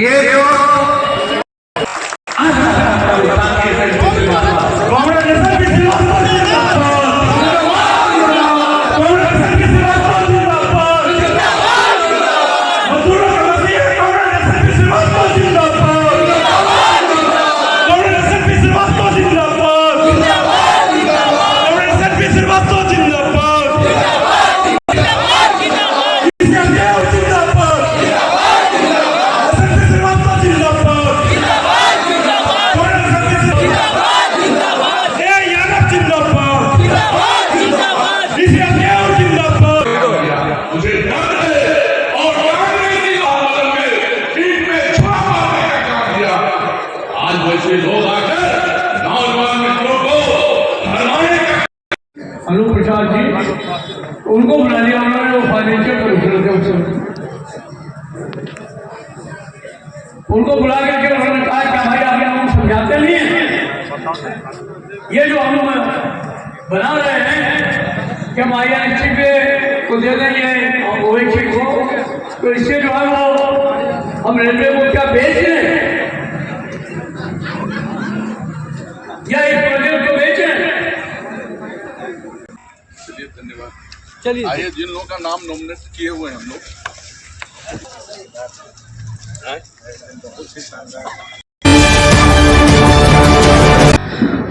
ये जो अनूप प्रसाद जी उनको बुला लिया उन्होंने, वो फाइनेंशियल कमिश्नर थे उससे, उनको बुला करके उन्होंने कहा क्या भाई आप लोग समझाते नहीं हैं, ये जो हम लोग बना रहे हैं कि IRC को दे देंगे और OHC को, तो इससे जो है वो हम रेलवे को क्या बेच रहे हैं या इस प्रोजेक्ट को बेच रहे हैं। धन्यवाद। चलिए आइए, जिन लोगों का नाम नॉमिनेट किए हुए हैं हम लोग,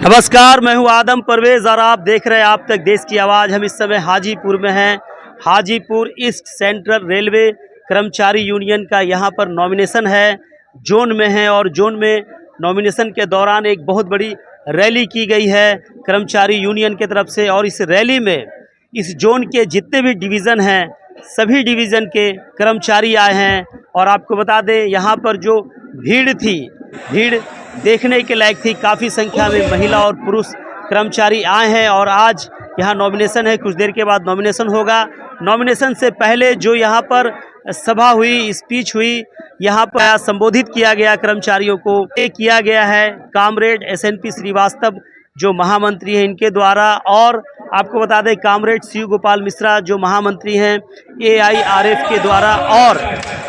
नमस्कार, मैं हूं आदम परवेज और आप देख रहे हैं आप तक देश की आवाज़। हम इस समय हाजीपुर में हैं। हाजीपुर ईस्ट सेंट्रल रेलवे कर्मचारी यूनियन का यहां पर नॉमिनेशन है, जोन में है, और जोन में नॉमिनेशन के दौरान एक बहुत बड़ी रैली की गई है कर्मचारी यूनियन की तरफ से। और इस रैली में इस जोन के जितने भी डिवीज़न हैं सभी डिवीज़न के कर्मचारी आए हैं। और आपको बता दें यहाँ पर जो भीड़ थी, भीड़ देखने के लायक थी। काफ़ी संख्या में महिला और पुरुष कर्मचारी आए हैं और आज यहाँ नॉमिनेशन है। कुछ देर के बाद नॉमिनेशन होगा। नॉमिनेशन से पहले जो यहाँ पर सभा हुई, स्पीच हुई, यहाँ पर संबोधित किया गया कर्मचारियों को। ये किया गया है कामरेड SNP श्रीवास्तव जो महामंत्री हैं इनके द्वारा, और आपको बता दें कामरेड शिव गोपाल मिश्रा जो महामंत्री हैं AIRF के द्वारा, और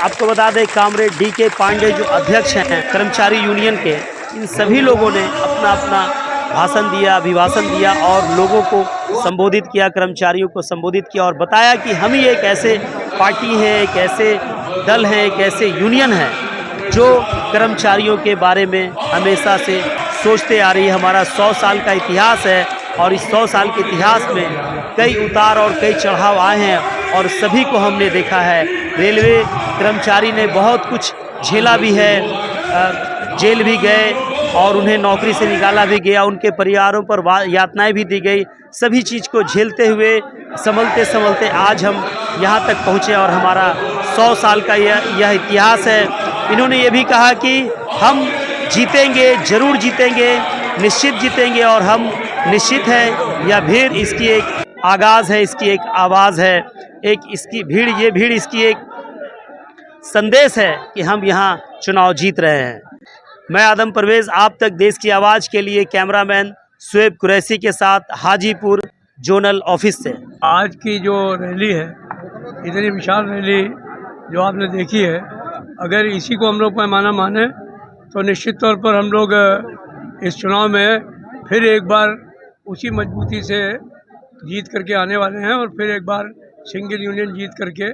आपको बता दें कामरेड DK पांडे जो अध्यक्ष हैं कर्मचारी यूनियन के। इन सभी लोगों ने अपना अपना भाषण दिया, अभिभाषण दिया और लोगों को संबोधित किया, कर्मचारियों को संबोधित किया और बताया कि हम ही एक ऐसे पार्टी हैं, एक ऐसे दल हैं, एक ऐसे यूनियन हैं जो कर्मचारियों के बारे में हमेशा से सोचते आ रही है। हमारा 100 साल का इतिहास है और इस 100 साल के इतिहास में कई उतार और कई चढ़ाव आए हैं और सभी को हमने देखा है। रेलवे कर्मचारी ने बहुत कुछ झेला भी है, जेल भी गए और उन्हें नौकरी से निकाला भी गया, उनके परिवारों पर यातनाएं भी दी गई। सभी चीज़ को झेलते हुए संभलते संभलते आज हम यहाँ तक पहुँचे और हमारा 100 साल का यह इतिहास है। इन्होंने ये भी कहा कि हम जीतेंगे, ज़रूर जीतेंगे, निश्चित जीतेंगे और हम निश्चित हैं। यह भीड़ इसकी एक आगाज़ है, इसकी एक आवाज़ है, एक इसकी भीड़, ये भीड़ इसकी एक संदेश है कि हम यहाँ चुनाव जीत रहे हैं। मैं आदम परवेज आप तक देश की आवाज़ के लिए कैमरामैन शुएब कुरैशी के साथ हाजीपुर जोनल ऑफिस से। आज की जो रैली है, इतनी विशाल रैली जो आपने देखी है, अगर इसी को हम लोग पैमाना माने तो निश्चित तौर पर हम लोग इस चुनाव में फिर एक बार उसी मजबूती से जीत करके आने वाले हैं और फिर एक बार सिंगल यूनियन जीत करके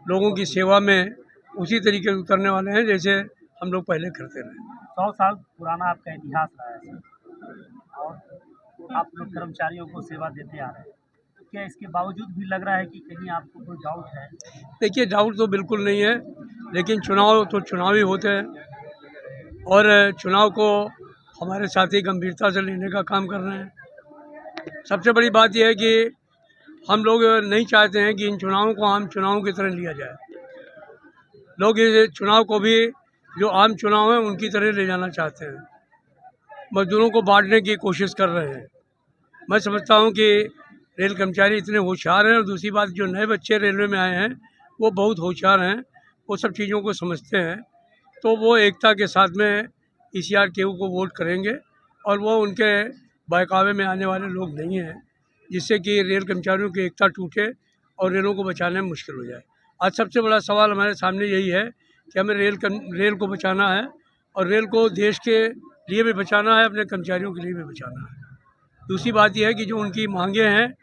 लोगों की सेवा में उसी तरीके से उतरने वाले हैं जैसे हम लोग पहले करते रहे। 100 साल पुराना आपका इतिहास रहा है और आप लोग कर्मचारियों को सेवा देते आ रहे हैं, तो क्या इसके बावजूद भी लग रहा है कि कहीं आपको कोई डाउट है? देखिए, डाउट तो बिल्कुल नहीं है, लेकिन चुनाव तो चुनाव ही होते हैं और चुनाव को हमारे साथी गंभीरता से लेने का काम कर रहे हैं। सबसे बड़ी बात यह है कि हम लोग नहीं चाहते हैं कि इन चुनावों को आम चुनावों की तरह लिया जाए। लोग इस चुनाव को भी जो आम चुनाव हैं उनकी तरह ले जाना चाहते हैं, मजदूरों को बांटने की कोशिश कर रहे हैं। मैं समझता हूं कि रेल कर्मचारी इतने होशियार हैं और दूसरी बात जो नए बच्चे रेलवे में आए हैं वो बहुत होशियार हैं, वो सब चीज़ों को समझते हैं, तो वो एकता के साथ में ECRKU को वोट करेंगे और वो उनके बहकावे में आने वाले लोग नहीं हैं जिससे कि रेल कर्मचारियों की एकता टूटे और रेलों को बचाने में मुश्किल हो जाए। आज सबसे बड़ा सवाल हमारे सामने यही है कि हमें रेल को बचाना है और रेल को देश के लिए भी बचाना है, अपने कर्मचारियों के लिए भी बचाना है। दूसरी बात यह है कि जो उनकी मांगे हैं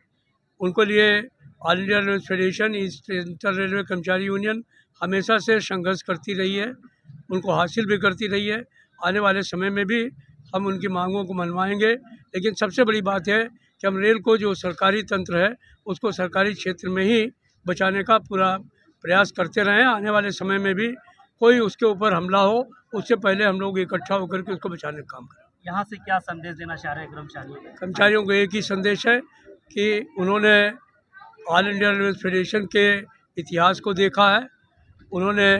उनको लिए all India railway federation, east central railway कर्मचारी यूनियन हमेशा से संघर्ष करती रही है, उनको हासिल भी करती रही है। आने वाले समय में भी हम उनकी मांगों को मनवाएंगे, लेकिन सबसे बड़ी बात है कि हम रेल को जो सरकारी तंत्र है उसको सरकारी क्षेत्र में ही बचाने का पूरा प्रयास करते रहें। आने वाले समय में भी कोई उसके ऊपर हमला हो उससे पहले हम लोग इकट्ठा होकर के उसको बचाने का काम करें। यहाँ से क्या संदेश देना चाह रहे हैं कर्मचारियों को एक ही संदेश है कि उन्होंने ऑल इंडिया रेलवे फेडरेशन के इतिहास को देखा है, उन्होंने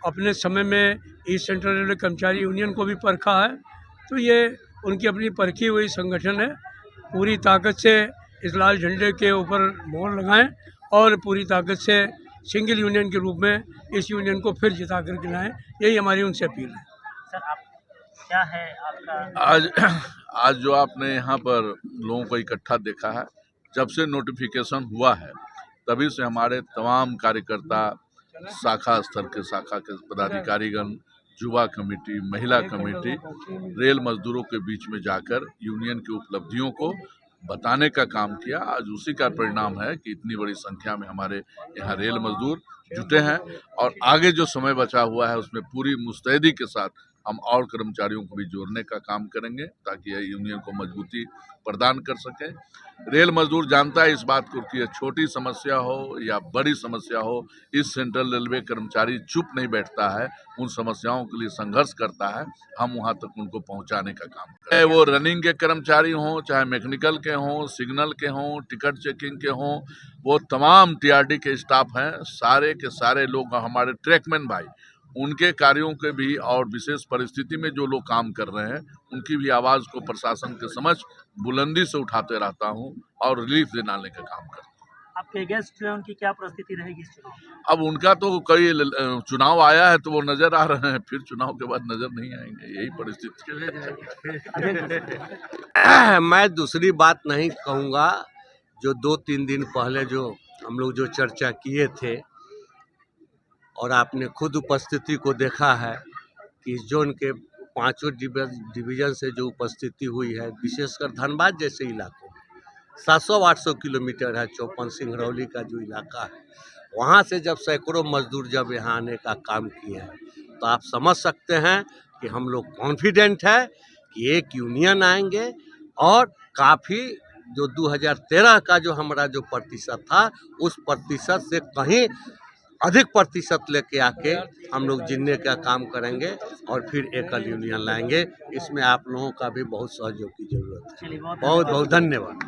अपने समय में ईस्ट सेंट्रल रेलवे कर्मचारी यूनियन को भी परखा है, तो ये उनकी अपनी परखी हुई संगठन है। पूरी ताकत से इस लाल झंडे के ऊपर मोहर लगाएं और पूरी ताकत से सिंगल यूनियन के रूप में इस यूनियन को फिर जिता करके लाएं, यही हमारी उनसे अपील है। सर, आप क्या है आपका आज जो आपने यहाँ पर लोगों को इकट्ठा देखा है, जब से नोटिफिकेशन हुआ है तभी से हमारे तमाम कार्यकर्ता, शाखा स्तर के शाखा के पदाधिकारीगण, युवा कमेटी, महिला कमेटी, रेल मजदूरों के बीच में जाकर यूनियन की उपलब्धियों को बताने का काम किया। आज उसी का परिणाम है कि इतनी बड़ी संख्या में हमारे यहाँ रेल मजदूर जुटे हैं और आगे जो समय बचा हुआ है उसमें पूरी मुस्तैदी के साथ हम और कर्मचारियों को भी जोड़ने का काम करेंगे ताकि यह यूनियन को मजबूती प्रदान कर सकें। रेल मजदूर जानता है इस बात को कि यह छोटी समस्या हो या बड़ी समस्या हो, इस सेंट्रल रेलवे कर्मचारी चुप नहीं बैठता है, उन समस्याओं के लिए संघर्ष करता है। हम वहां तक उनको पहुंचाने का काम करें। चाहे वो रनिंग के कर्मचारी हों, चाहे मैकेनिकल के हों, सिग्नल के हों, टिकट चेकिंग के हों, वो तमाम टीआरडी के स्टाफ हैं, सारे के सारे लोग, हमारे ट्रैकमैन भाई, उनके कार्यों के भी और विशेष परिस्थिति में जो लोग काम कर रहे हैं उनकी भी आवाज़ को प्रशासन के समक्ष बुलंदी से उठाते रहता हूं और रिलीफ दिलाने का काम करता हूं। आपके अगेंस्ट उनकी क्या परिस्थिति रहेगी इस चुनाव? अब उनका तो कई चुनाव आया है तो वो नजर आ रहे हैं, फिर चुनाव के बाद नजर नहीं आएंगे, यही परिस्थिति है। मैं दूसरी बात नहीं कहूँगा। जो 2-3 दिन पहले जो हम लोग जो चर्चा किए थे और आपने खुद उपस्थिति को देखा है कि इस जोन के 5 डिवीज़न से जो उपस्थिति हुई है, विशेषकर धनबाद जैसे इलाकों में 700-800 किलोमीटर है चौपन सिंगरौली का जो इलाका है, वहाँ से जब सैकड़ों मजदूर जब यहाँ आने का काम किए हैं तो आप समझ सकते हैं कि हम लोग कॉन्फिडेंट है कि एक यूनियन आएंगे और काफ़ी जो 2013 का जो हमारा जो प्रतिशत था उस प्रतिशत से कहीं अधिक प्रतिशत लेके आके हम लोग जीतने का काम करेंगे और फिर एकल यूनियन लाएंगे। इसमें आप लोगों का भी बहुत सहयोग की जरूरत है। बहुत बहुत धन्यवाद।